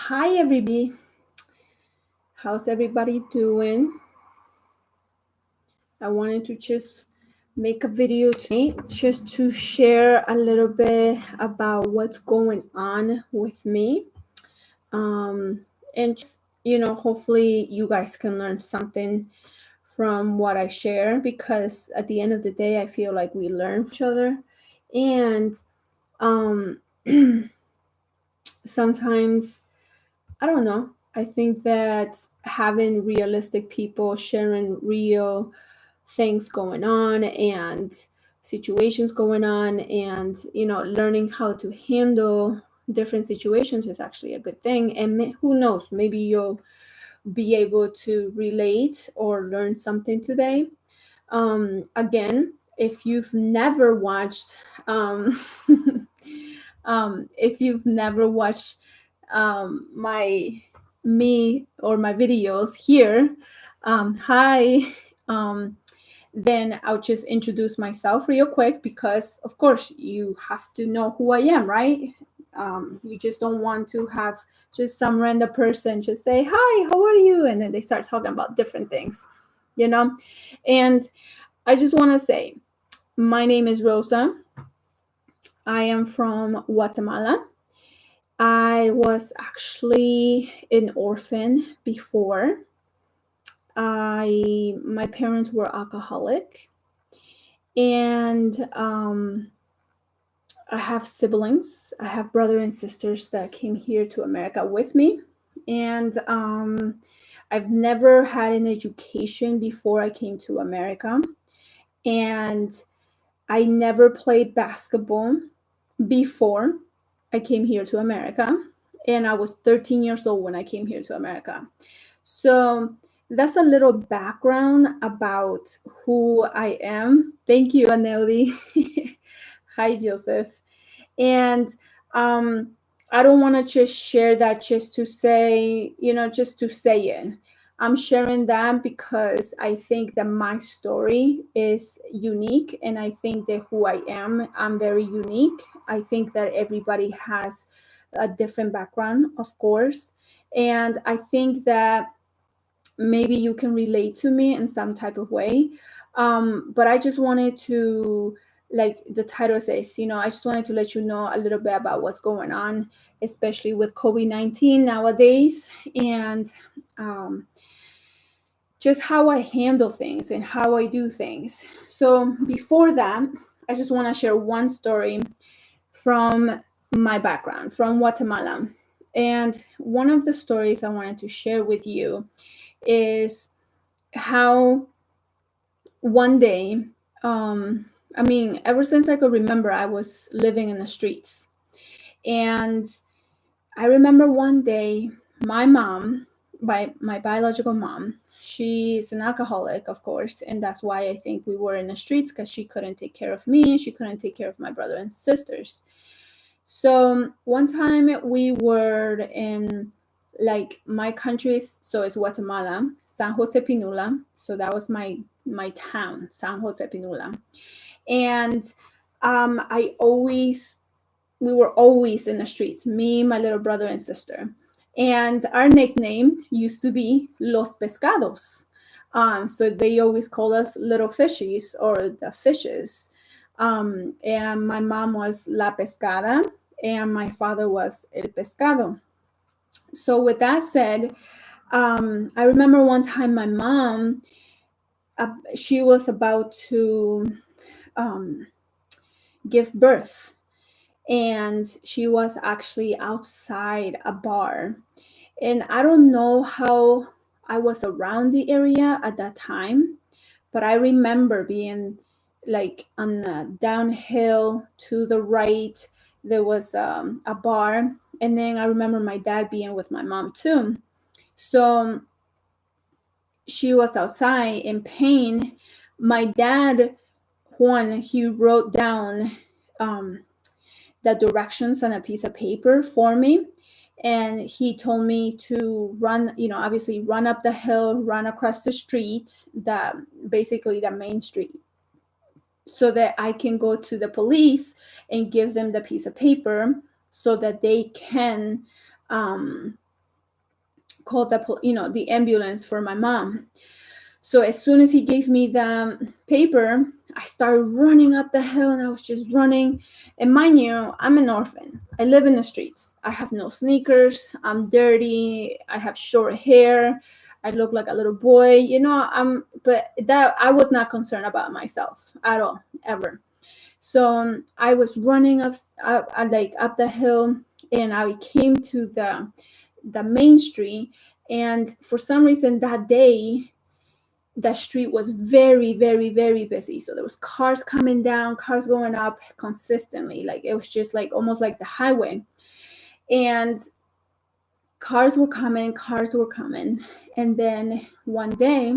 Hi, everybody. How's everybody doing? I wanted to just make a video tonight just to share a little bit about what's going on with me. And just, hopefully you guys can learn something from what I share because at the end of the day, I feel like we learn from each other. And um, sometimes I don't know. I think that having realistic people sharing real things going on and situations going on and learning how to handle different situations is actually a good thing, and who knows, maybe you'll be able to relate or learn something today. Again, if you've never watched if you've never watched my me or my videos here, hi. Then I'll just introduce myself real quick because, of course, you have to know who I am, right? You just don't want to have just some random person just say, "Hi, how are you?" And then they start talking about different things, you know? And I just want to say, my name is Rosa. I am from Guatemala. I was actually an orphan before. My parents were alcoholic, and I have siblings. I have brothers and sisters that came here to America with me, and I've never had an education before I came to America, and I never played basketball before I came here to America, and I was 13 years old when I came here to America. So that's a little background about who I am. Thank you, Anelli. Hi, Joseph. And um, I don't want to just share that just to say, just to say it. I'm sharing that because I think that my story is unique, and I think that who I am, I'm very unique. I think that everybody has a different background, of course. And I think that maybe you can relate to me in some type of way. But I just wanted to, like the title says, I just wanted to let you know a little bit about what's going on, especially with COVID-19 nowadays, and um, just how I handle things and how I do things. So before that, I just want to share one story from my background, from Guatemala. And one of the stories I wanted to share with you is how one day, I mean, ever since I could remember, I was living in the streets. And I remember one day, my mom, by my biological mom, she's an alcoholic, of course. And that's why I think we were in the streets, because she couldn't take care of me and she couldn't take care of my brother and sisters. So one time we were in, like, my country, so it's Guatemala, San Jose Pinula. So that was my town, San Jose Pinula. And I always we were always in the streets, me, my little brother and sister. And our nickname used to be Los Pescados. So they always called us little fishies, or the fishes. And my mom was La Pescada, and my father was El Pescado. So with that said, I remember one time my mom, she was about to um, give birth, and she was actually outside a bar. And I don't know how I was around the area at that time, but I remember being like on the downhill to the right. There was a bar, and then I remember my dad being with my mom too. So she was outside in pain. My dad, Juan, he wrote down um, the directions on a piece of paper for me, and he told me to run, obviously run up the hill, run across the street, basically the main street, so that I can go to the police and give them the piece of paper so that they can called the ambulance for my mom. So as soon as he gave me the paper, I started running up the hill, and I was just running. And mind you, I'm an orphan. I live in the streets. I have no sneakers. I'm dirty. I have short hair. I look like a little boy. But that I was not concerned about myself at all, ever. So I was running up the hill, and I came to the main street. And for some reason that day, the street was very, very, very busy. So there was cars coming down, cars going up consistently. Like it was just like almost like the highway. And cars were coming, cars were coming. And then one day,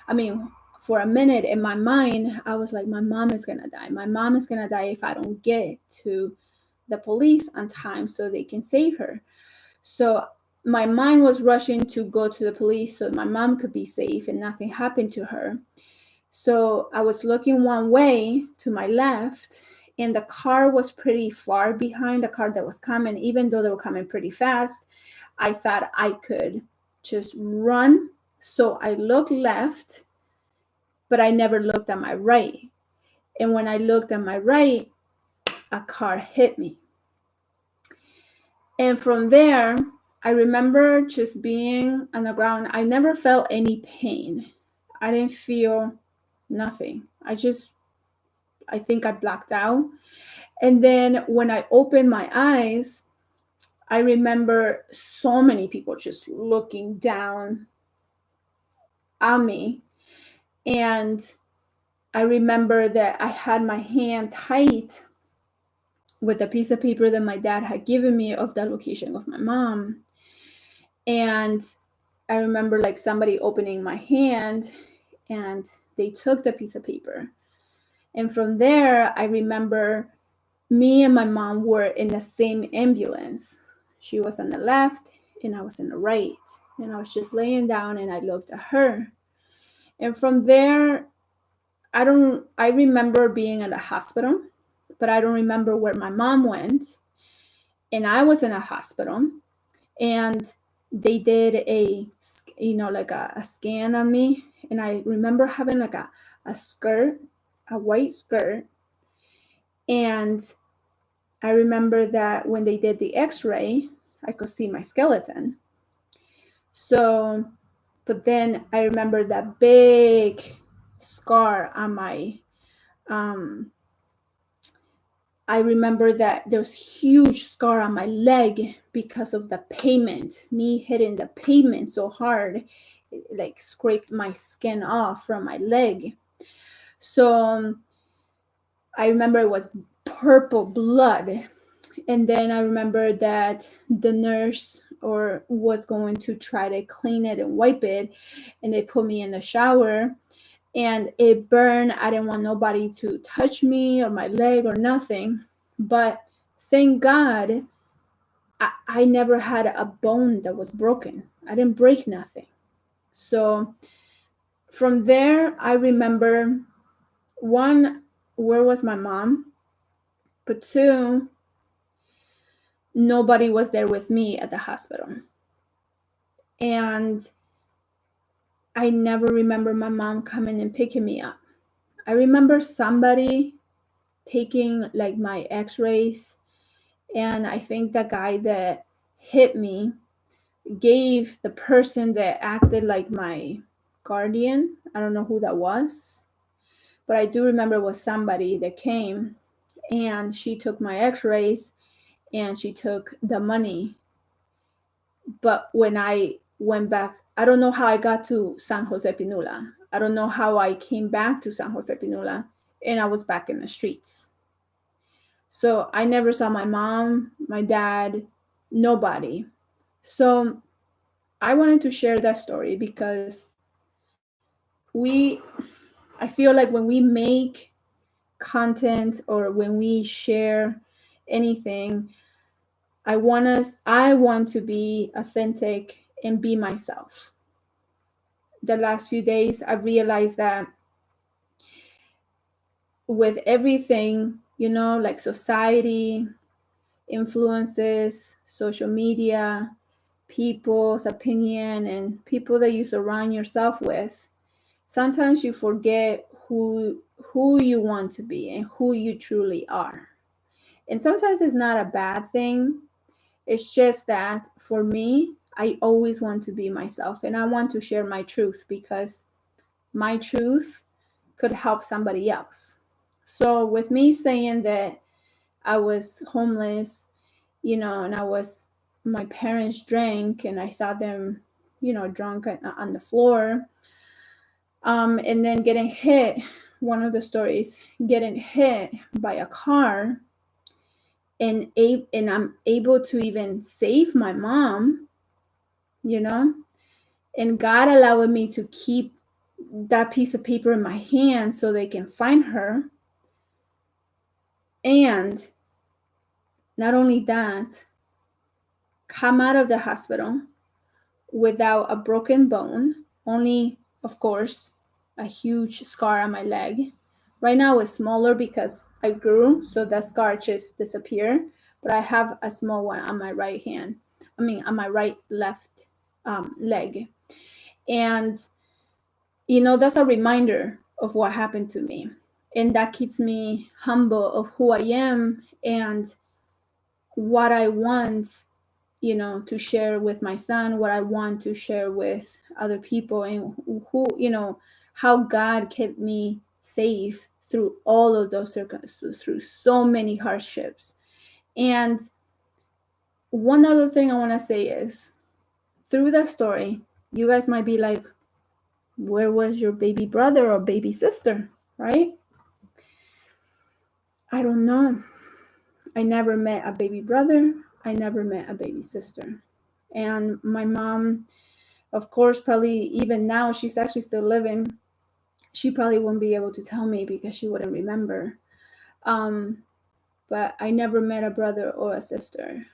I mean, for a minute in my mind, I was like, my mom is going to die. My mom is going to die if I don't get to the police on time so they can save her. So my mind was rushing to go to the police so my mom could be safe and nothing happened to her. So I was looking one way to my left, and the car was pretty far behind the car that was coming. Even though they were coming pretty fast, I thought I could just run. So I looked left, but I never looked at my right. And when I looked at my right, a car hit me. And from there, I remember just being on the ground. I never felt any pain. I didn't feel nothing. I think I blacked out. And then when I opened my eyes, I remember so many people just looking down at me. And I remember that I had my hand tight with a piece of paper that my dad had given me of the location of my mom. And I remember like somebody opening my hand, and they took the piece of paper. And from there, I remember me and my mom were in the same ambulance. She was on the left and I was on the right. And I was just laying down and I looked at her. And from there, I remember being in the hospital, but I don't remember where my mom went. And I was in a hospital, and they did a scan on me. And I remember having like a skirt, a white skirt. And I remember that when they did the x-ray, I could see my skeleton. So, but then I remember that big scar on my I remember that there was a huge scar on my leg because of the pavement. Me hitting the pavement so hard, it like scraped my skin off from my leg. So I remember it was purple blood. And then I remember that the nurse or was going to try to clean it and wipe it, and they put me in the shower, and it burned. I didn't want nobody to touch me or my leg or nothing. But thank God, I never had a bone that was broken. I didn't break nothing. So from there, I remember, one, where was my mom? But two, nobody was there with me at the hospital. And I never remember my mom coming and picking me up. I remember somebody taking like my x-rays, and I think the guy that hit me gave the person that acted like my guardian, I don't know who that was, but I do remember it was somebody that came, and she took my x-rays and she took the money. But when I went back, I don't know how I got to San Jose Pinula. I don't know how I came back to San Jose Pinula, and I was back in the streets. So I never saw my mom, my dad, nobody. So I wanted to share that story because we I feel like when we make content or when we share anything, I want to be authentic and be myself. The last few days I've realized that with everything, like society, influences, social media, people's opinion and people that you surround yourself with, sometimes you forget who you want to be and who you truly are. And sometimes it's not a bad thing. It's just that for me, I always want to be myself and I want to share my truth because my truth could help somebody else. So with me saying that I was homeless, and my parents drank and I saw them, drunk on the floor. And then getting hit, one of the stories, getting hit by a car, and I'm able to even save my mom, and God allowed me to keep that piece of paper in my hand so they can find her. And not only that, come out of the hospital without a broken bone, only, of course, a huge scar on my leg. Right now it's smaller because I grew, so that scar just disappeared. But I have a small one on my right hand. On my left leg. And, that's a reminder of what happened to me. And that keeps me humble of who I am and what I want, to share with my son, what I want to share with other people, and how God kept me safe through all of those circumstances, through so many hardships. And one other thing I want to say is, through that story, you guys might be like, where was your baby brother or baby sister, right? I don't know. I never met a baby brother. I never met a baby sister. And my mom, of course, probably even now, she's actually still living. She probably won't be able to tell me because she wouldn't remember. But I never met a brother or a sister.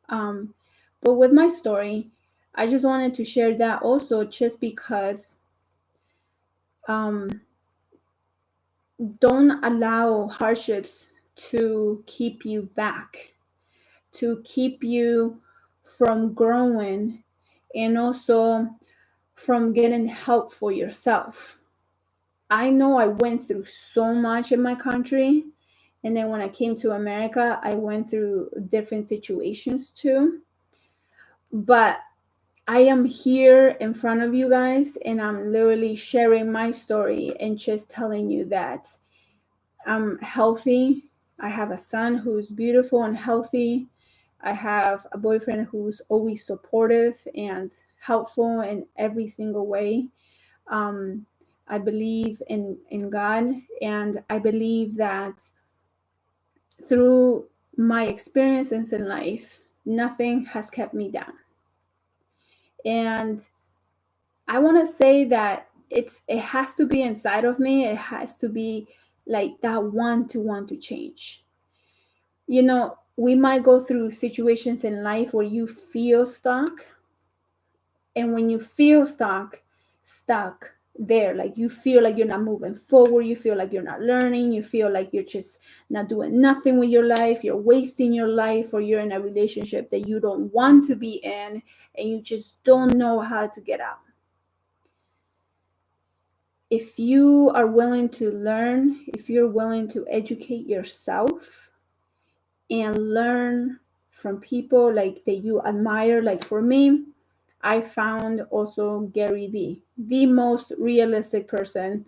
But with my story, I just wanted to share that also, just because don't allow hardships to keep you back, to keep you from growing, and also from getting help for yourself. I know I went through so much in my country, and then when I came to America, I went through different situations too. But I am here in front of you guys, and I'm literally sharing my story and just telling you that I'm healthy. I have a son who's beautiful and healthy. I have a boyfriend who's always supportive and helpful in every single way. Um, I believe in God, and I believe that through my experiences in life, nothing has kept me down. And I want to say that it has to be inside of me. It has to be like that want to change. We might go through situations in life where you feel stuck, and when you feel stuck there, like you feel like you're not moving forward, you feel like you're not learning, you feel like you're just not doing nothing with your life, you're wasting your life, or you're in a relationship that you don't want to be in and you just don't know how to get out. If you are willing to learn, if you're willing to educate yourself and learn from people like that you admire, like for me, I found also Gary Vee, the most realistic person,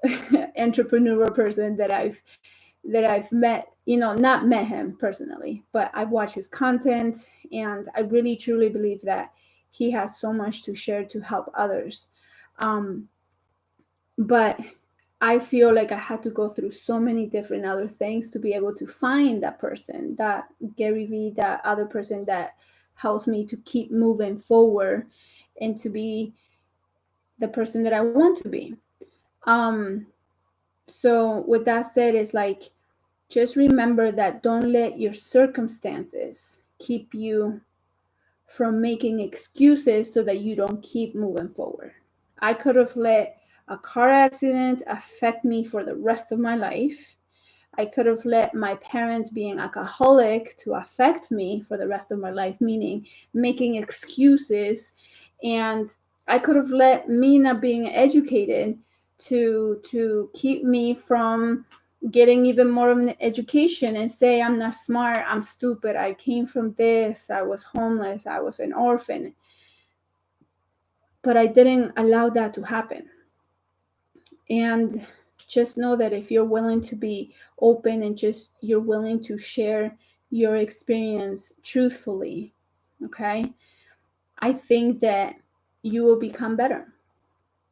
entrepreneurial person that I've met. Not met him personally, but I've watched his content, and I really truly believe that he has so much to share to help others. But I feel like I had to go through so many different other things to be able to find that person, that Gary Vee, that other person that helps me to keep moving forward and to be the person that I want to be. So with that said, it's like, just remember that don't let your circumstances keep you from making excuses so that you don't keep moving forward. I could have let a car accident affect me for the rest of my life. I could have let my parents being alcoholic to affect me for the rest of my life, meaning making excuses. And I could have let me not being educated to keep me from getting even more of an education and say I'm not smart, I'm stupid, I came from this, I was homeless, I was an orphan. But I didn't allow that to happen. And just know that if you're willing to be open and just you're willing to share your experience truthfully, okay, I think that you will become better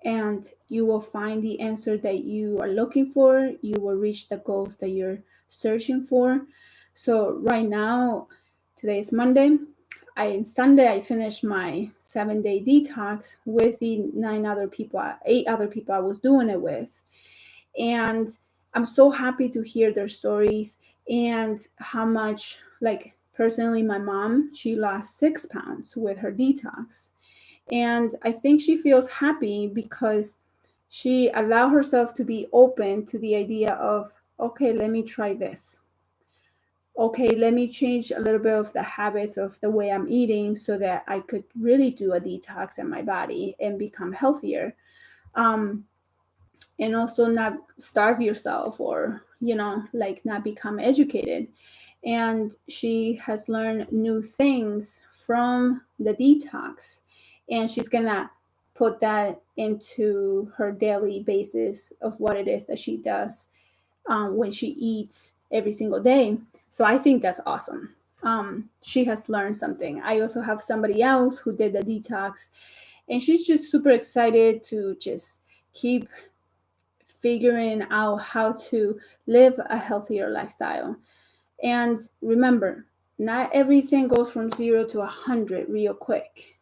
and you will find the answer that you are looking for. You will reach the goals that you're searching for. So right now, today is Monday. Sunday I finished my 7-day detox with the 8 other people I was doing it with. And I'm so happy to hear their stories and how much, like, personally, my mom, she lost 6 pounds with her detox. And I think she feels happy because she allowed herself to be open to the idea of, okay, let me try this. Okay, let me change a little bit of the habits of the way I'm eating so that I could really do a detox in my body and become healthier. Um, and also not starve yourself or, like not become educated. And she has learned new things from the detox, and she's gonna put that into her daily basis of what it is that she does when she eats every single day. So I think that's awesome. She has learned something. I also have somebody else who did the detox, and she's just super excited to just keep figuring out how to live a healthier lifestyle. And remember, not everything goes from 0 to 100 real quick.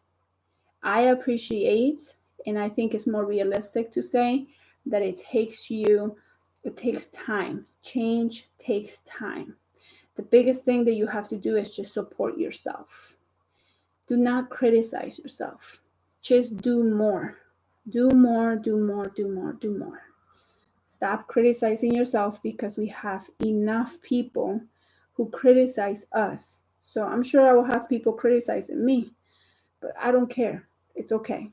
I appreciate, and I think it's more realistic to say that it takes time. Change takes time. The biggest thing that you have to do is just support yourself. Do not criticize yourself. Just do more. Do more, do more, do more, do more. Stop criticizing yourself because we have enough people who criticize us. So I'm sure I will have people criticizing me, but I don't care. It's okay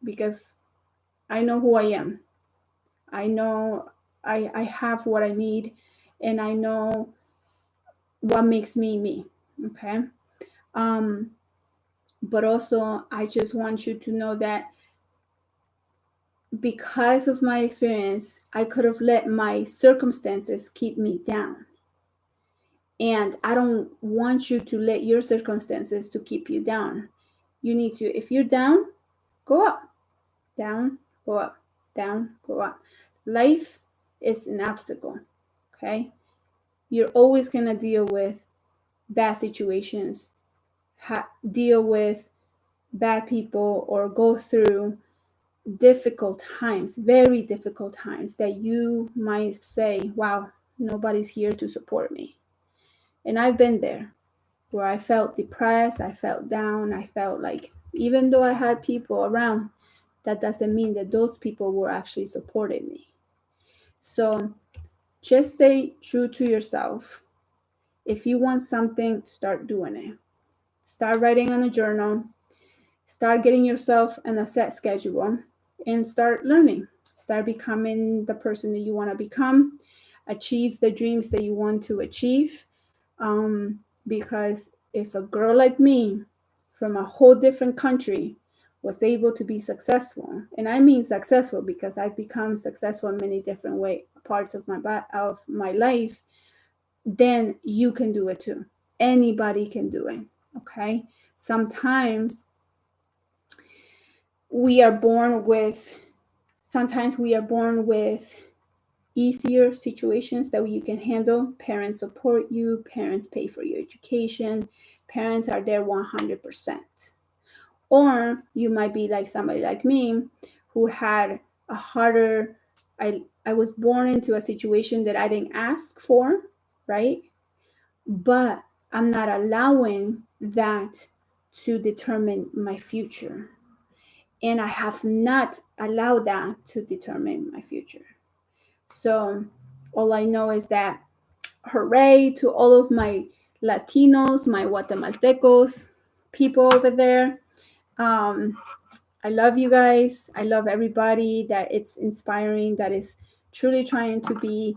because I know who I am. I know I have what I need, and I know what makes me me. Okay. Um, but also, I just want you to know that because of my experience, I could have let my circumstances keep me down. And I don't want you to let your circumstances to keep you down. You need to, if you're down, go up. Down, go up. Down, go up. Life is an obstacle. Okay. You're always going to deal with bad situations, deal with bad people, or go through difficult times, very difficult times that you might say, wow, nobody's here to support me. And I've been there where I felt depressed, I felt down, I felt like even though I had people around, that doesn't mean that those people were actually supporting me. So just stay true to yourself. If you want something, start doing it. Start writing on a journal, start getting yourself on a set schedule, and start learning. Start becoming the person that you want to become, achieve the dreams that you want to achieve. Because if a girl like me from a whole different country was able to be successful, and I mean successful because I've become successful in many different parts of my life, then you can do it too. Anybody can do it. Okay. Sometimes we are born with sometimes we are born with easier situations that you can handle. Parents support you, parents pay for your education, parents are there 100%. Or you might be like somebody like me who had a harder, I was born into a situation that I didn't ask for, right? But I'm not allowing that to determine my future. And I have not allowed that to determine my future. So all I know is that hooray to all of my Latinos, my Guatemaltecos, people over there. Um, I love you guys. I love everybody that it's inspiring, that is truly trying to be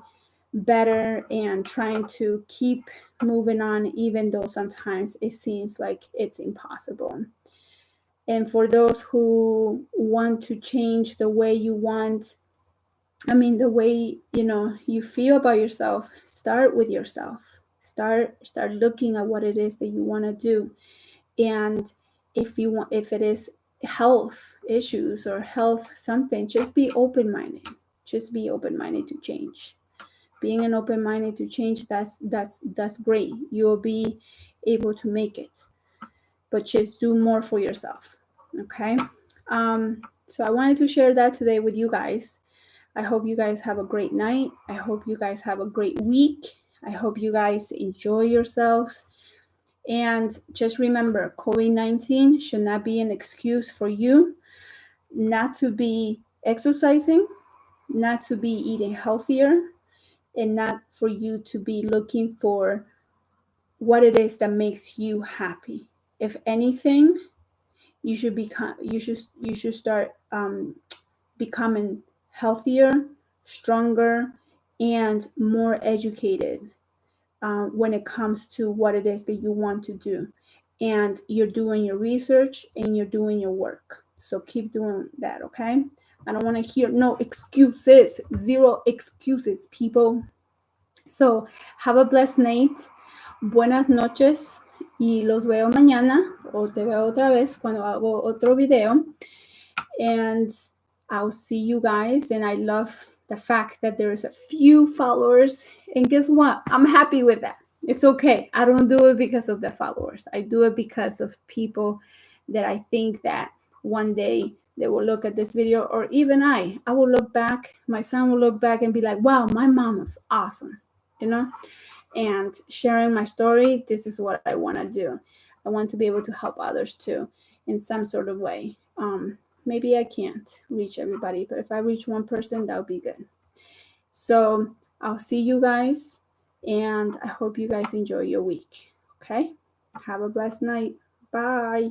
better and trying to keep moving on, even though sometimes it seems like it's impossible. And for those who want to change the way you want, I mean, the way you feel about yourself, start with yourself. Start looking at what it is that you want to do. And if it is health issues or health something, just be open-minded. Just be open-minded to change. Being an open-minded to change, that's great. You'll be able to make it. But just do more for yourself. Okay? So I wanted to share that today with you guys. I hope you guys have a great night. I hope you guys have a great week. I hope you guys enjoy yourselves. And just remember, COVID-19 should not be an excuse for you not to be exercising, not to be eating healthier, and not for you to be looking for what it is that makes you happy. If anything, you should start becoming healthier, stronger, and more educated when it comes to what it is that you want to do. And you're doing your research and you're doing your work. So keep doing that, okay? I don't want to hear no excuses, zero excuses, people. So have a blessed night. Buenas noches y los veo mañana o te veo otra vez cuando hago otro video. And I'll see you guys. And I love the fact that there's a few followers. And guess what? I'm happy with that. It's okay. I don't do it because of the followers. I do it because of people that I think that one day they will look at this video, or even I will look back, my son will look back and be like, wow, my mom was awesome, you know? And sharing my story, this is what I want to do. I want to be able to help others too in some sort of way. Maybe I can't reach everybody, but if I reach one person, that would be good. So I'll see you guys, and I hope you guys enjoy your week. Okay? Have a blessed night. Bye.